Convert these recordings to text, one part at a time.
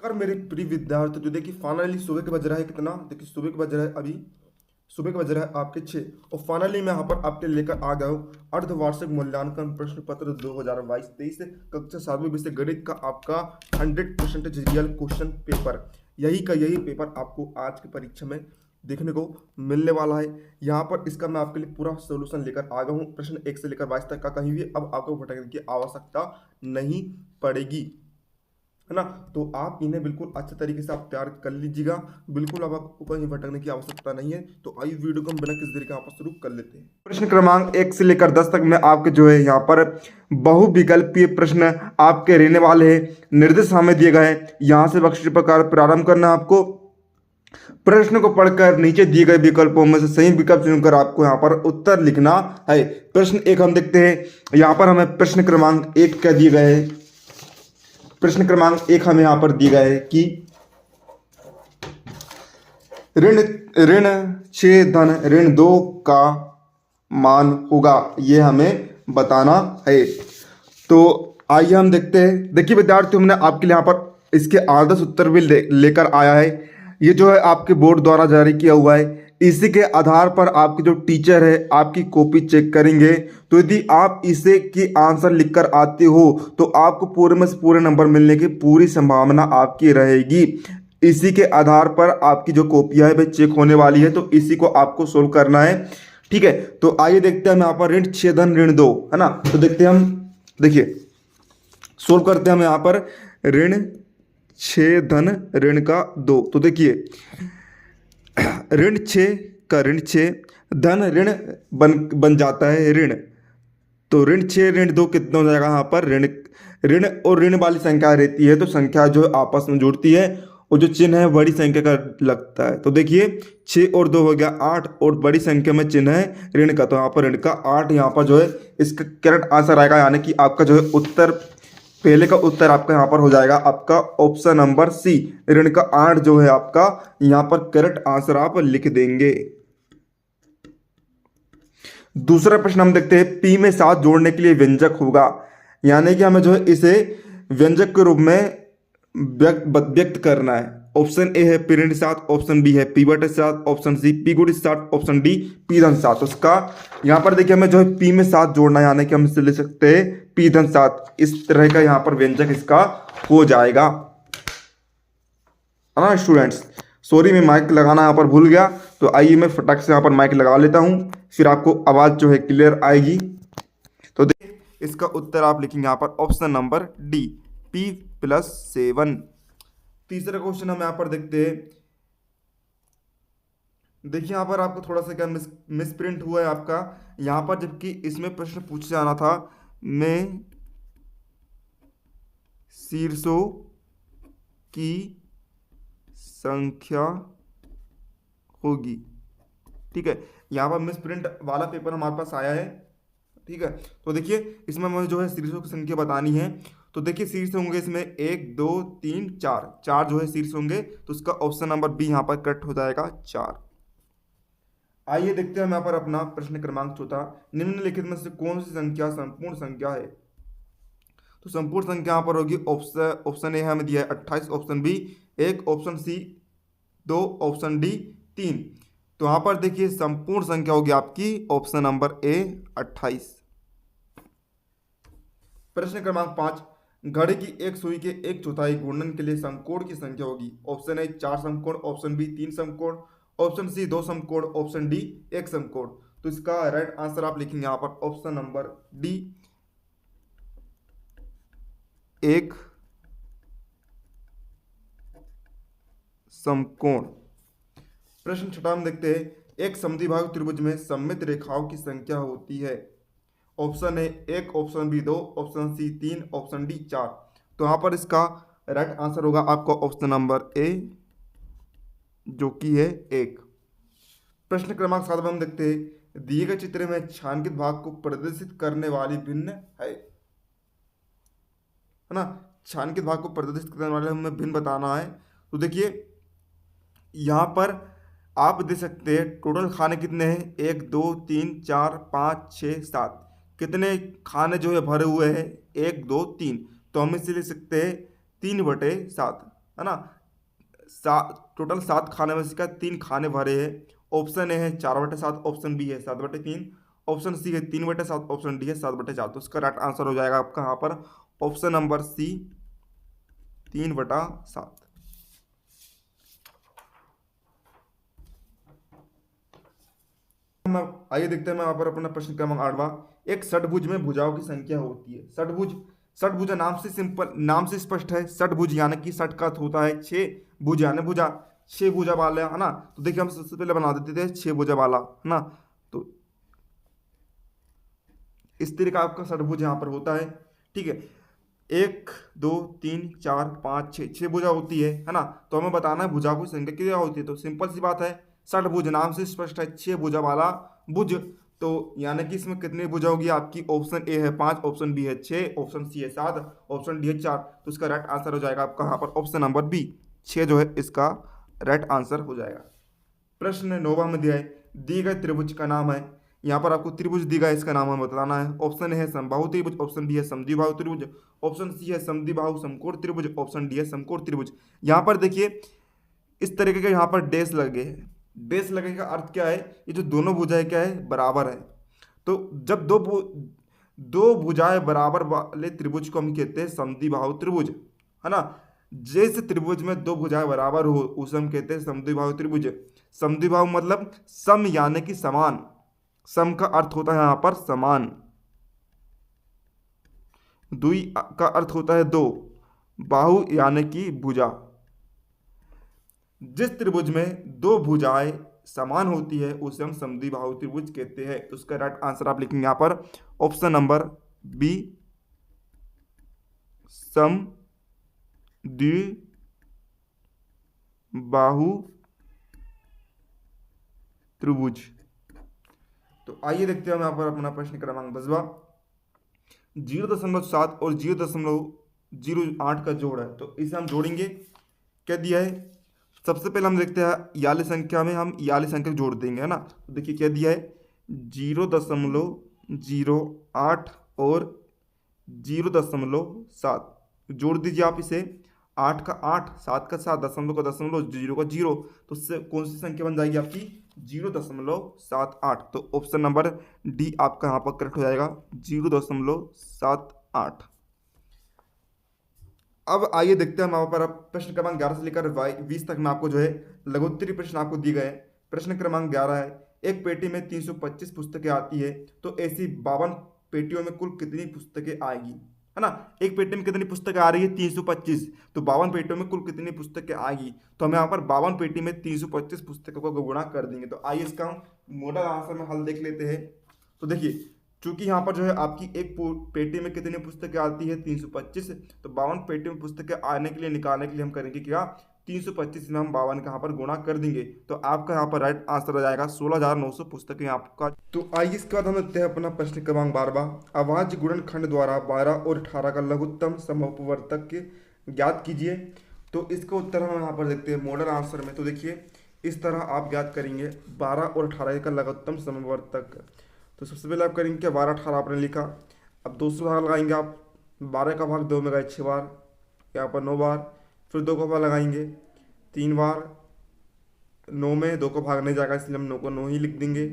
नमस्कार मेरे प्रिय विद्यार्थी। तो देखिए फाइनली सुबह के बज रहा है कितना, देखिए सुबह के बज रहा है अभी, सुबह के बज रहा है आपके 6। और फाइनली मैं यहाँ पर आपके लेकर आ गया हूँ अर्धवार्षिक मूल्यांकन प्रश्न पत्र 2022-23 कक्षा 7वीं विषय गणित का आपका 100% रियल क्वेश्चन पेपर। यही पेपर आपको आज की परीक्षा में देखने को मिलने वाला है। यहाँ पर इसका मैं आपके लिए पूरा सोल्यूशन लेकर आ गया हूँ। प्रश्न 1 से लेकर 22 तक का कहीं भी अब आपको भटकने की आवश्यकता नहीं पड़ेगी, है ना। तो आप इन्हें बिल्कुल अच्छे तरीके से आप तैयार कर लीजिएगा, बिल्कुल अब आपको कहीं भटकने की आवश्यकता नहीं है। तो आइए वीडियो को हम बिना किसी देरी के यहाँ पर शुरू कर लेते हैं। प्रश्न क्रमांक 1 से लेकर 10 तक में आपके जो है यहाँ पर बहुविकल्पीय प्रश्न आपके रहने वाले हैं। निर्देश हमें दिए गए हैं, यहाँ से बख्शिश प्रकार प्रारंभ करना है आपको। प्रश्न को पढ़कर नीचे दिए गए विकल्पों में से सही विकल्प चुनकर आपको यहाँ पर उत्तर लिखना है। प्रश्न 1 हम देखते हैं, यहाँ पर हमें प्रश्न क्रमांक 1 क्या दिए गए हैं। प्रश्न क्रमांक 1 हमें यहां पर दिया गया है कि ऋण ऋण 6 धन ऋण 2 का मान होगा, ये हमें बताना है। तो आइए हम देखते हैं। देखिए विद्यार्थी, हमने आपके लिए यहाँ पर इसके आदर्श उत्तर भी लेकर आया है। ये जो है आपके बोर्ड द्वारा जारी किया हुआ है। इसी के आधार पर आपके जो टीचर है आपकी कॉपी चेक करेंगे। तो यदि आप इसे की आंसर लिखकर आते हो तो आपको पूरे में से पूरे नंबर मिलने की पूरी संभावना आपकी रहेगी। इसी के आधार पर आपकी जो कॉपियां है वह चेक होने वाली है। तो इसी को आपको सोल्व करना है, ठीक है। तो आइए देखते हैं हम यहाँ पर ऋण 6 धन ऋण 2, है ना। तो देखते हैं हम, देखिए सोल्व करते हैं हम यहाँ पर ऋण 6 धन ऋण का 2। तो देखिए ऋण 6 का ऋण 6 धन ऋण बन जाता है ऋण। तो ऋण 6 ऋण 2 कितना हो जाएगा यहाँ पर ऋण ऋण और ऋण वाली संख्या रहती है तो संख्या जो है आपस में जुड़ती है और जो चिन्ह है बड़ी संख्या का लगता है। तो देखिए 6 और 2 हो गया 8 और बड़ी संख्या में चिन्ह है ऋण का, तो यहाँ पर ऋण का 8 यहाँ पर जो है इसका करेक्ट आंसर आएगा। यानी कि आपका जो है उत्तर, पहले का उत्तर आपका यहाँ पर हो जाएगा आपका ऑप्शन नंबर सी, ऋण का 8 जो है आपका यहाँ पर करेक्ट आंसर आप लिख देंगे। दूसरा प्रश्न हम देखते हैं, पी में 7 जोड़ने के लिए व्यंजक होगा, यानी कि हमें जो है इसे व्यंजक के रूप में व्यक्त करना है। ऑप्शन ए है पी ऋण 7, ऑप्शन बी है पी बटे 7, ऑप्शन सी पी गुणित 7, ऑप्शन डी पी धन 7। उसका यहाँ पर देखिए हमें जो है पी में 7 जोड़ना है, यानी कि हम इसे ले सकते हैं पी धन 7। इस तरह का यहाँ पर व्यंजक इसका हो जाएगा, है ना स्टूडेंट्स। सॉरी मैं माइक लगाना यहाँ पर भूल गया, तो आइए मैं फटाक से यहाँ पर माइक लगा लेता हूँ, फिर आपको आवाज़ जो है क्लियर आएगी। तो देखिए इसका उत्तर आप लिखेंगे यहाँ पर ऑप्शन नंबर डी P+7। तीसरा क्वेश्चन हम यहाँ पर देखते हैं। देखिए यहाँ पर आपको थोड़ा सा क्या मिस प्रिंट हुआ है आपका यहाँ पर, जबकि इसमें प्रश्न पूछे जाना था में शीर्षों की संख्या होगी, ठीक है। यहाँ पर मिस प्रिंट वाला पेपर हमारे पास आया है, ठीक है। तो देखिए इसमें हमें जो है शीर्षों की संख्या बतानी है। तो देखिए शीर्ष होंगे इसमें 1 2 3 4 जो है शीर्ष होंगे, तो उसका ऑप्शन नंबर बी यहाँ पर करेक्ट हो जाएगा 4। आइए देखते हैं हम यहाँ पर अपना प्रश्न क्रमांक 4, निम्नलिखित में से कौन सी संख्या संपूर्ण संख्या है। तो संपूर्ण संख्या यहाँ पर होगी ऑप्शन ए हमें दिया है 28, option B 1, option C 2, option D 3। तो यहाँ पर देखिए संपूर्ण संख्या होगी आपकी ऑप्शन नंबर ए 28। प्रश्न क्रमांक 5, घड़ी की एक सुई के 1/4 घूर्णन के लिए समकोण की संख्या होगी। ऑप्शन ए 4 समकोण, ऑप्शन बी 3 समकोण, ऑप्शन सी 2 समकोण, ऑप्शन डी 1 समकोण। तो इसका राइट आंसर आप लिखेंगे यहाँ पर ऑप्शन नंबर डी 1 समकोण। प्रश्न 6 हम देखते हैं, एक समद्विबाहु त्रिभुज में सममित रेखाओं की संख्या होती है। Option A 1, option B 2, option C 3, option D 4। तो यहाँ पर इसका राइट आंसर होगा आपका ऑप्शन नंबर ए जो कि है 1। प्रश्न क्रमांक 7 में हम देखते हैं, दिए गए चित्र में छायांकित भाग को प्रदर्शित करने वाली भिन्न है ना। छायांकित भाग को प्रदर्शित करने वाले हमें भिन्न बताना है। तो देखिए यहाँ पर आप दे सकते हैं टोटल खाने कितने हैं, 1 2 3 4 5 6 7, कितने खाने जो है भरे हुए हैं 1 2 3। तो हम इसे ले सकते हैं 3/7, है ना। टोटल 7 खाने में से इसका 3 खाने भरे हैं। ऑप्शन ए है 4/7, ऑप्शन बी है 7/3, ऑप्शन सी है 3/7, ऑप्शन डी है 7/4। तो इसका राइट आंसर हो जाएगा आपका यहाँ पर ऑप्शन नंबर सी 3/7। आइए देखते हैं मैं यहाँ पर अपना प्रश्न क्रमांक 8वां। एक षटभुज में भुजाओं की संख्या होती है। षटभुज, षटभुजा नाम से सिंपल, नाम से स्पष्ट है। षटभुज यानी कि षट का अर्थ होता है 6, भुज यानी भुजा, 6 भुजा वाला, है ना। तो देखिए हम सबसे पहले बना देते थे 6 भुजा वाला, है ना। तो इस तरह का आपका षटभुज यहाँ पर होता है, ठीक है। 1 2 3 4 5 6, 6 भुजा होती है ना। तो हमें बताना है भुजा की संख्या कितनी होती है। तो सिंपल सी बात है, षटभुज नाम से स्पष्ट है 6 भुजा वाला भुज। तो यानी कि इसमें कितनी भुजा होगी आपकी, ऑप्शन ए है 5, ऑप्शन बी है 6, ऑप्शन सी है 7, ऑप्शन डी है 4। तो इसका राइट आंसर हो जाएगा आपका यहाँ पर ऑप्शन नंबर बी 6 जो है इसका राइट आंसर हो जाएगा। प्रश्न 9वां में दिया है, दिए गए त्रिभुज का नाम है। यहाँ पर आपको त्रिभुज दिया गया, इसका नाम हमें बताना है। ऑप्शन ए है समबाहु त्रिभुज, ऑप्शन बी है समद्विबाहु त्रिभुज, ऑप्शन सी है समद्विबाहु समकोण त्रिभुज, ऑप्शन डी है समकोण त्रिभुज। यहाँ पर देखिए इस तरीके के यहाँ पर डैश लगे हैं। डैश लगने का अर्थ क्या है, ये जो दोनों भुजाएं क्या है, बराबर है। तो जब दो भुजाएं बराबर वाले त्रिभुज को हम कहते हैं समद्विबाहु त्रिभुज, है ना। जैसे त्रिभुज में 2 भुजाएं बराबर हो उसे हम कहते हैं समद्विबाहु त्रिभुज। समद्विबाहु मतलब सम यानी कि समान, सम का अर्थ होता है यहाँ पर समान, द्वि का अर्थ होता है 2, बाहु यानी कि भुजा। जिस त्रिभुज में 2 भुजाएं समान होती है उसे हम समद्विबाहु त्रिभुज कहते हैं। तो उसका राइट आंसर आप लिखेंगे यहाँ पर ऑप्शन नंबर बी समद्विबाहु त्रिभुज। तो आइए देखते हैं हम यहाँ पर अपना प्रश्न क्रमांक 10वां। 0.7 और 0.08 का जोड़ है। तो इसे हम जोड़ेंगे, क्या दिया है। सबसे पहले हम देखते हैं याली संख्या में हम याली संख्या जोड़ देंगे, है ना। तो देखिए क्या दिया है, 0.08 और 0.7 जोड़ दीजिए आप इसे। 8 का 8, 7 का 7, दशमलव का दशमलव, 0 का 0। तो उससे कौन सी संख्या बन जाएगी आपकी, 0.78। तो ऑप्शन नंबर डी आपका यहाँ पर करेक्ट हो जाएगा 0.78। अब आइए देखते हैं हम यहाँ पर प्रश्न क्रमांक 11 से लेकर 20 तक में आपको जो है लघुत्तरीय प्रश्न आपको दिए गए। प्रश्न क्रमांक 11 है, एक पेटी में 325 पुस्तकें आती है, तो ऐसी 52 पेटियों में कुल कितनी पुस्तकें आएगी, है ना। एक पेटी में कितनी पुस्तकें आ रही है, 325। तो 52 पेटियों में कुल कितनी पुस्तकें आएगी। तो हम यहाँ पर 52 पेटी में 325 पुस्तकों को गुणा कर देंगे। तो आइए इसका हम मॉडल आंसर में हल देख लेते हैं। तो देखिए चूंकि यहाँ पर जो है आपकी एक पेटी में कितनी पुस्तकें आती है, 325। तो 52 पेटी में पुस्तकें आने के लिए, निकालने के लिए हम करेंगे क्या, 325 में हम 52 का यहाँ पर गुणा कर देंगे। तो आपका यहाँ पर राइट आंसर हो जाएगा 16,900 पुस्तकें आपका। तो आइए इसके बाद हम देखते हैं अपना प्रश्न क्रमांक 12वां। अभाज्य गुणनखंड द्वारा 12 और 18 का लघुत्तम समअपवर्तक ज्ञात कीजिए। तो इसका उत्तर हम यहाँ पर देखते हैं मॉडल आंसर में। तो देखिए इस तरह आप ज्ञात करेंगे 12 और 18 का लघुत्तम समअपवर्तक। तो सबसे पहले आप करेंगे क्या, 12 18 आपने लिखा, अब 200 भाग लगाएंगे आप। 12 का भाग 2 में गए 6 बार, यहाँ पर 9 बार, फिर 2 का भाग लगाएंगे 3 बार, 9 में 2 का भाग नहीं जाएगा इसलिए हम 9 को 9 ही लिख देंगे।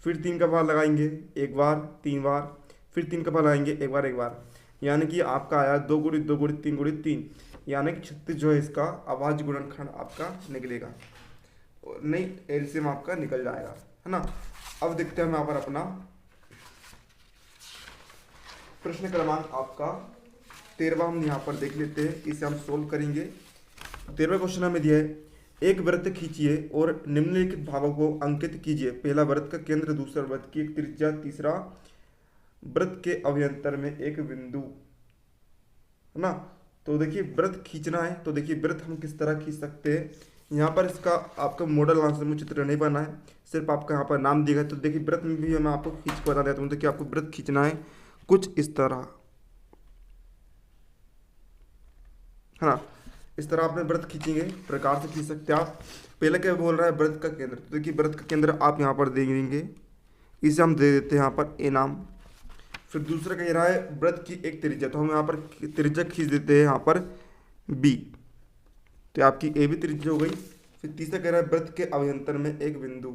फिर 3 का भाग लगाएंगे 1 बार 3 बार, फिर 3 का भाग लगाएंगे 1 बार 1 बार, यानी कि आपका आया 2 गुणित 2 गुणित 3 गुणित 3, यानी कि 36 जो है इसका अभाज्य गुणनखंड आपका निकलेगा, नहीं एलसीएम आपका निकल जाएगा, है ना। अब देखते हैं हम यहाँ पर अपना प्रश्न क्रमांक आपका 13वां हम यहाँ पर देख लेते हैं, इसे हम सोल्व करेंगे। 13वां क्वेश्चन हमें दिया है, एक वृत्त खींचिए और निम्नलिखित भागों को अंकित कीजिए। पहला वृत्त का केंद्र, दूसरा वृत्त की एक त्रिज्या, तीसरा वृत्त के अभ्यंतर में एक बिंदु, है ना। तो देखिए वृत्त खींचना है, तो देखिए वृत्त हम किस तरह खींच सकते हैं। यहाँ पर इसका आपका मॉडल आंसर में चित्र नहीं बना है, सिर्फ आपका यहाँ पर नाम दिया गया। तो देखिए वृत्त में भी मैं आपको खींच बता देता हूँ। देखिए आपको वृत्त खींचना है कुछ इस तरह, है ना। इस तरह आपने वृत्त खींचेंगे, प्रकार से खींच सकते हैं आप। पहले क्या बोल रहा है, वृत्त का केंद्र। तो देखिए वृत्त का केंद्र आप यहाँ पर दे देंगे, इसे हम दे देते हैं यहाँ पर ए नाम। फिर दूसरा कह रहा है वृत्त की एक त्रिज्या, तो हम यहाँ पर त्रिज्या खींच देते हैं यहाँ पर बी। तो आपकी ए भी त्रिज्या हो गई। फिर तीसरा कह रहा है वृत्त के अभ्यंतर में एक बिंदु,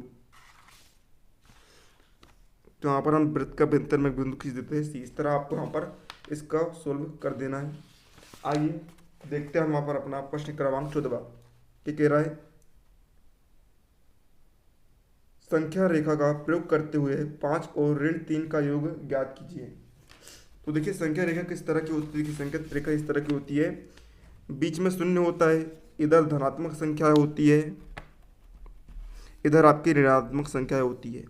तो यहाँ पर हम वृत्त का अभ्यंतर में एक बिंदु खींच देते हैं सी। इस तरह आपको यहाँ पर इसका सोल्व कर देना है। आइए देखते हैं हम वहाँ पर अपना प्रश्न क्रमांक 14 क्या कह रहा है। संख्या रेखा का प्रयोग करते हुए 5 और ऋण 3 का योग ज्ञात कीजिए। तो देखिए संख्या रेखा किस तरह की होती है, देखिए संख्या रेखा इस तरह की होती है, बीच में शून्य होता है, इधर धनात्मक संख्या होती है, इधर आपकी ऋणात्मक संख्या होती है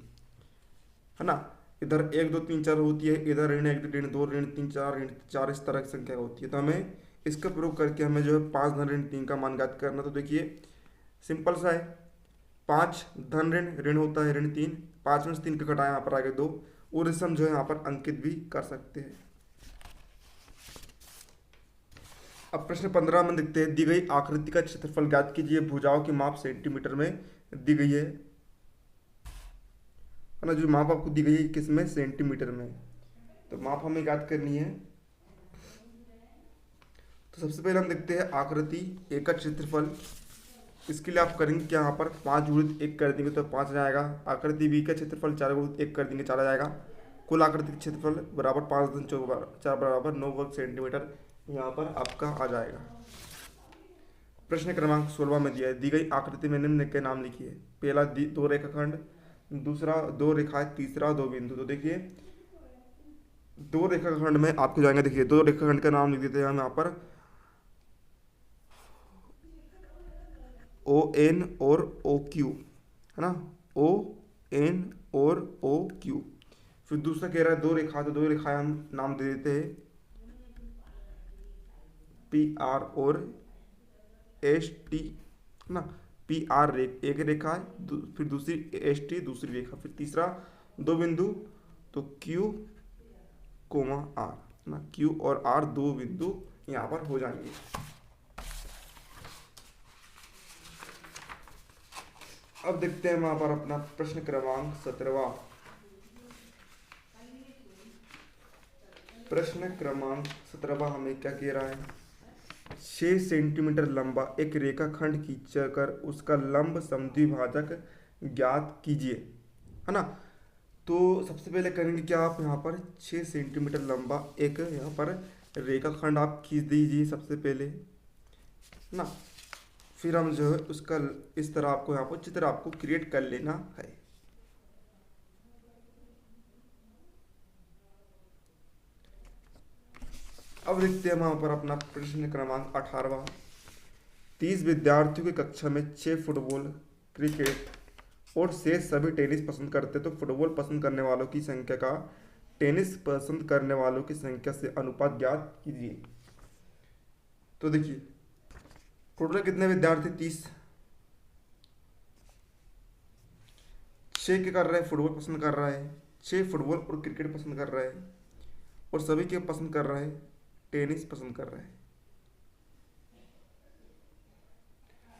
ना। इधर 1 2 3 4 होती है, इधर ऋण 1 ऋण 2 ऋण 3 4 ऋण 4 इस तरह की संख्या होती है। तो हमें इसका प्रयोग करके हमें जो है 5 धन ऋण 3 का मान ज्ञात करना। तो देखिए सिंपल सा है, 5 धन ऋण ऋण होता है ऋण 3, 5 में से 3 का घटाया यहाँ पर आगे 2, और इसे हम जो है यहाँ पर अंकित भी कर सकते हैं। अब प्रश्न 15 में देखते हैं, दी गई आकृति का क्षेत्रफल ज्ञात कीजिए। भुजाओं की माप सेंटीमीटर में दी गई है ना, जो माप आपको दी गई है किसमें, सेंटीमीटर में। तो माप हमें ज्ञात करनी है। तो सबसे पहले हम देखते हैं आकृति ए का क्षेत्रफल। इसके लिए आप करेंगे क्या, यहाँ पर 5 गुणित 1 कर देंगे तो 5 आ जाएगा। आकृति बी का क्षेत्रफल 4 गुणित 1 कर देंगे 4 आ जाएगा। कुल आकृति का क्षेत्रफल बराबर 5 गुणित 4 बराबर 9 वर्ग सेंटीमीटर यहाँ पर आपका आ जाएगा। प्रश्न क्रमांक 16 में दिया है, दी गई आकृति में निम्न के नाम लिखिए। पहला 2 रेखाखंड, दूसरा 2 रेखाएं, तीसरा 2 बिंदु। तो देखिए 2 रेखाखंड में आपको जाएंगे, देखिए 2 रेखाखंड का नाम लिख देते हैं हम यहाँ पर, ON और OQ है ना, ON और OQ। फिर दूसरा कह रहा है 2 रेखा, तो 2 रेखाएं हम नाम दे देते हैं PR और ST है ना। PR एक रेखा है, फिर दूसरी ST दूसरी रेखा, फिर तीसरा 2 बिंदु, तो Q, R ना, Q और R 2 बिंदु यहाँ पर हो जाएंगे। अब देखते हैं वहां पर अपना प्रश्न क्रमांक 17। प्रश्न क्रमांक 17 हमें क्या कह रहा है, 6 सेंटीमीटर लंबा एक रेखाखंड खींचकर उसका लंब समद्विभाजक ज्ञात कीजिए, है ना। तो सबसे पहले करेंगे क्या, आप यहाँ पर 6 सेंटीमीटर लंबा एक यहाँ पर रेखाखंड आप खींच दीजिए सबसे पहले ना। फिर हम जो है उसका इस तरह आपको यहाँ पर चित्र आपको क्रिएट कर लेना है। अब देखते हैं वहां पर अपना प्रश्न क्रमांक 18। 30 विद्यार्थियों की कक्षा में 6 फुटबॉल, क्रिकेट और शेष सभी टेनिस पसंद करते, तो फुटबॉल पसंद करने वालों की संख्या का टेनिस पसंद करने वालों की संख्या से अनुपात ज्ञात कीजिए। तो देखिए टोटल कितने विद्यार्थी, 30, 6 क्या कर रहा है, फुटबॉल पसंद कर रहा है, 6 फुटबॉल और क्रिकेट पसंद कर रहा है, और सभी क्या पसंद कर रहा है, टेनिस पसंद कर रहा है।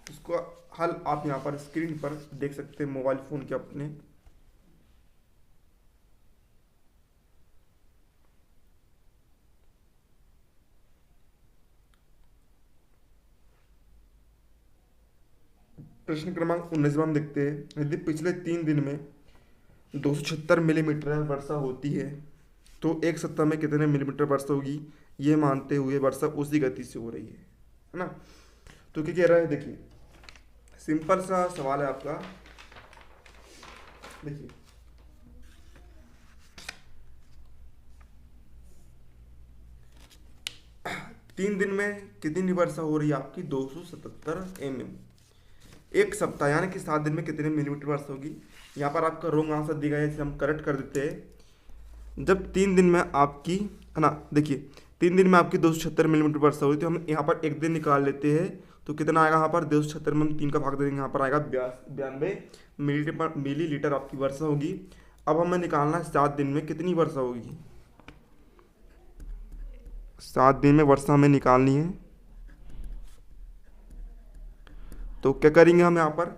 इसको हल आप यहाँ पर स्क्रीन पर देख सकते हैं मोबाइल फोन के अपने। प्रश्न क्रमांक 19 में हम देखते हैं, यदि पिछले 3 दिन में 276 मिलीमीटर वर्षा होती है तो एक सप्ताह में कितने मिलीमीटर वर्षा होगी, ये मानते हुए वर्षा उसी गति से हो रही है ना। तो क्या कह रहा है, देखिए सिंपल सा सवाल है आपका। देखिए तीन दिन में कितनी वर्षा हो रही है आपकी, 277 mm। एक सप्ताह यानी कि 7 दिन में कितने मिलीमीटर वर्षा होगी। यहाँ पर आपका रॉन्ग आंसर दिया गया है, इसे हम करेक्ट कर देते हैं। जब 3 दिन में आपकी है ना, देखिए 3 दिन में आपकी 276 मिलीमीटर वर्षा हुई, तो हम यहाँ पर एक दिन निकाल लेते हैं, तो कितना आएगा यहाँ पर 276 में हम 3 का भाग दे देंगे, यहाँ पर आएगा 92 मिलीलीटर आपकी वर्षा होगी। अब हमें निकालना है 7 दिन में कितनी वर्षा होगी। 7 दिन में वर्षा हमें निकालनी है, तो क्या करेंगे हम यहाँ पर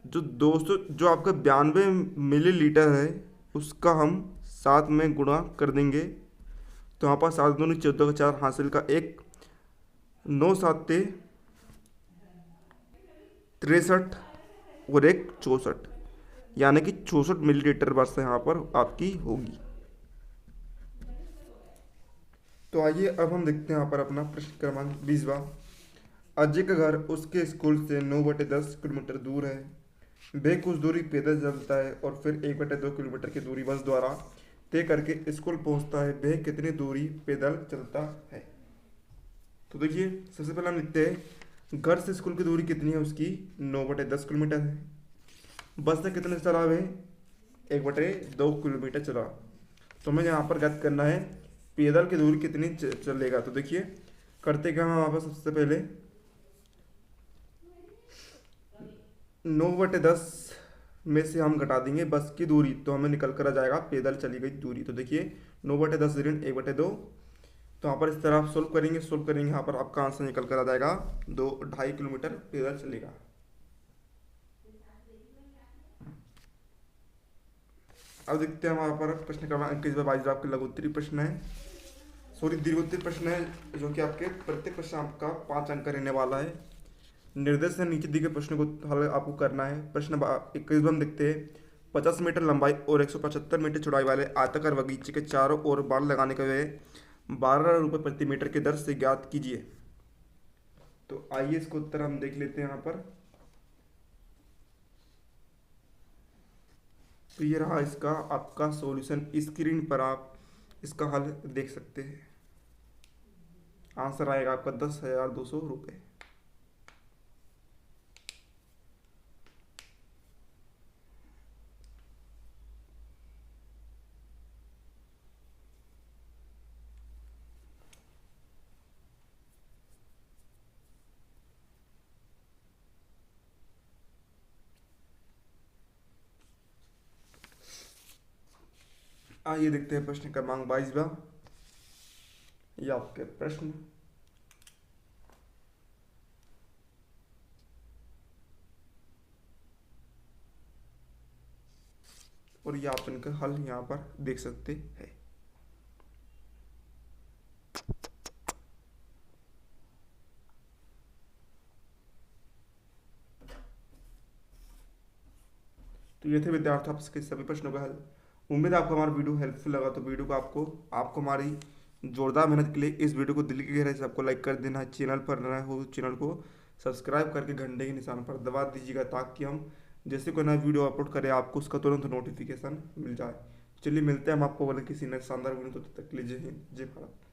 जो आपका 92 मिलीलीटर है उसका हम 7 में गुणा कर देंगे, तो यहाँ पर 7 दूनी 14 का 4 हासिल का 1, 9 7 63 और एक 64, यानी कि 64 मिलीलीटर वर्षा यहाँ पर आपकी होगी। तो आइए अब हम देखते हैं यहाँ पर अपना प्रश्न क्रमांक 20वां। अजय का घर उसके स्कूल से 9/10 किलोमीटर दूर है। वह कुछ दूरी पैदल चलता है और फिर 1/2 किलोमीटर की दूरी बस द्वारा तय करके स्कूल पहुंचता है। वह कितनी दूरी पैदल चलता है? तो देखिए, सबसे पहले हम लिखते हैं घर से स्कूल की दूरी कितनी है उसकी, 9/10 किलोमीटर है। बस से कितने चला वे, 1/2 किलोमीटर चला। तो हमें यहाँ पर ज्ञात करना है पैदल की दूरी कितनी चलेगा। तो देखिए करते क्या, हम यहाँ पर सबसे पहले 9/10 में से हम घटा देंगे बस की दूरी, तो हमें निकल कर आ जाएगा पैदल चली गई दूरी। तो देखिए 9/10 ऋण 1/2, तो यहाँ पर इस तरह आप सोल्व करेंगे यहाँ पर आपका आंसर निकल कर आ जाएगा 2.5 किलोमीटर पैदल चलेगा। अब देखते हैं वहाँ पर प्रश्न क्रमांक 21 आपके लघु उत्तरीय प्रश्न है, सॉरी दीर्घ उत्तरीय प्रश्न है, जो कि आपके प्रत्येक प्रश्न आपका 5 अंक का रहने वाला है। निर्देश से नीचे दिए गए प्रश्न को हल आपको करना है। प्रश्न 21 हम देखते हैं, 50 मीटर लंबाई और 175 मीटर चौड़ाई वाले आयताकार बगीचे के चारों ओर बाड़ लगाने का व्यय 12 रुपये प्रति मीटर की दर से ज्ञात कीजिए। तो आइए इसको उत्तर हम देख लेते हैं यहाँ पर। तो ये रहा इसका आपका सॉल्यूशन, स्क्रीन पर आप इसका हल देख सकते हैं। आंसर आएगा आपका 10,200 रुपये। आइए देखते हैं प्रश्न क्रमांक 22वां। ये आपके प्रश्न, और ये आप इनका हल यहाँ पर देख सकते हैं। तो ये थे विद्यार्थी आपके सभी प्रश्नों का हल। उम्मीद है आपको हमारा वीडियो हेल्पफुल लगा। तो वीडियो को आपको हमारी जोरदार मेहनत के लिए इस वीडियो को दिल की गहराई से आपको लाइक कर देना है। चैनल पर नए हो चैनल को सब्सक्राइब करके घंटे के निशान पर दबा दीजिएगा, ताकि हम जैसे कोई नया वीडियो अपलोड करें आपको उसका तुरंत नोटिफिकेशन मिल जाए। चलिए मिलते हैं हम आपको बोले किसी नए शानदार वीडियो, तो तब तक के लिए जय हिंद जय भारत।